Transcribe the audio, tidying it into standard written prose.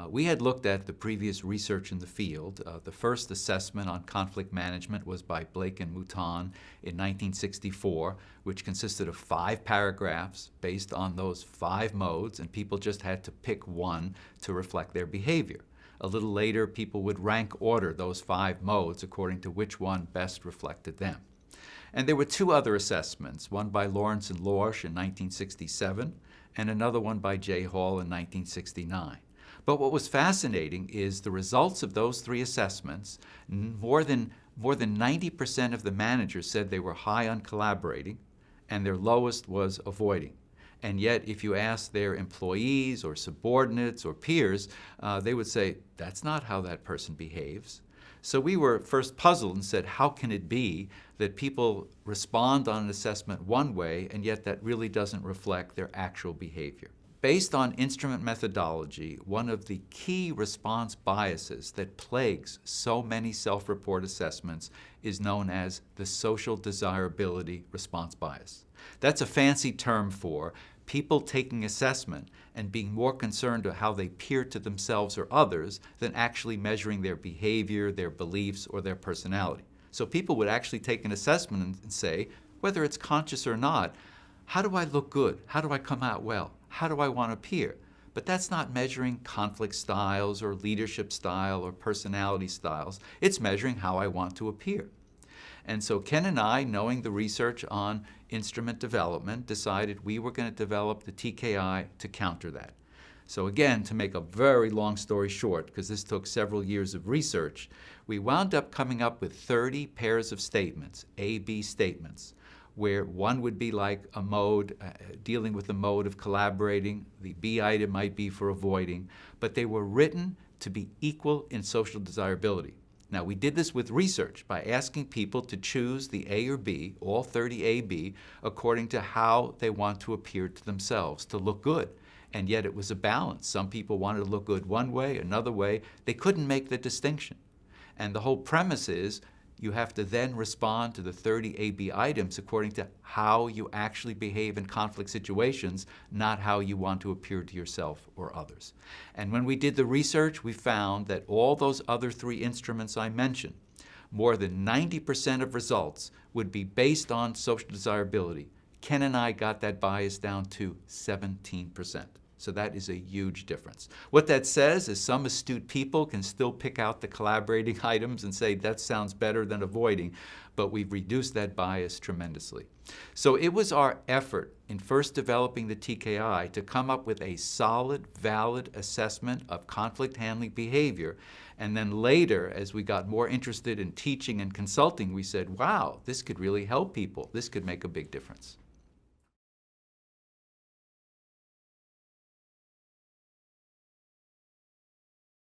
We had looked at the previous research in the field. The first assessment on conflict management was by Blake and Mouton in 1964, which consisted of 5 paragraphs based on those 5 modes, and people just had to pick one to reflect their behavior. A little later, people would rank order those 5 modes according to which one best reflected them. And there were 2 other assessments, one by Lawrence and Lorsch in 1967, and another one by J. Hall in 1969. But what was fascinating is the results of those 3 assessments. More than 90% of the managers said they were high on collaborating, and their lowest was avoiding. And yet, if you ask their employees or subordinates or peers, they would say, that's not how that person behaves. So we were first puzzled and said, how can it be that people respond on an assessment one way, and yet that really doesn't reflect their actual behavior? Based on instrument methodology, one of the key response biases that plagues so many self-report assessments is known as the social desirability response bias. That's a fancy term for people taking assessment and being more concerned with how they appear to themselves or others than actually measuring their behavior, their beliefs, or their personality. So people would actually take an assessment and say, whether it's conscious or not, how do I look good? How do I come out well? How do I want to appear? But that's not measuring conflict styles or leadership style or personality styles. It's measuring how I want to appear. And so Ken and I, knowing the research on instrument development, decided we were going to develop the TKI to counter that. So again, to make a very long story short, because this took several years of research, we wound up coming up with 30 pairs of statements, A-B statements, where one would be like a mode, dealing with the mode of collaborating, the B item might be for avoiding, but they were written to be equal in social desirability. Now, we did this with research by asking people to choose the A or B, all 30 A, B, according to how they want to appear to themselves, to look good. And yet it was a balance. Some people wanted to look good one way, another way. They couldn't make the distinction. And the whole premise is you have to then respond to the 30 A-B items according to how you actually behave in conflict situations, not how you want to appear to yourself or others. And when we did the research, we found that all those other 3 instruments I mentioned, more than 90% of results would be based on social desirability. Ken and I got that bias down to 17%. So that is a huge difference. What that says is some astute people can still pick out the collaborating items and say that sounds better than avoiding, but we've reduced that bias tremendously. So it was our effort in first developing the TKI to come up with a solid, valid assessment of conflict handling behavior. And then later, as we got more interested in teaching and consulting, we said, wow, this could really help people. This could make a big difference.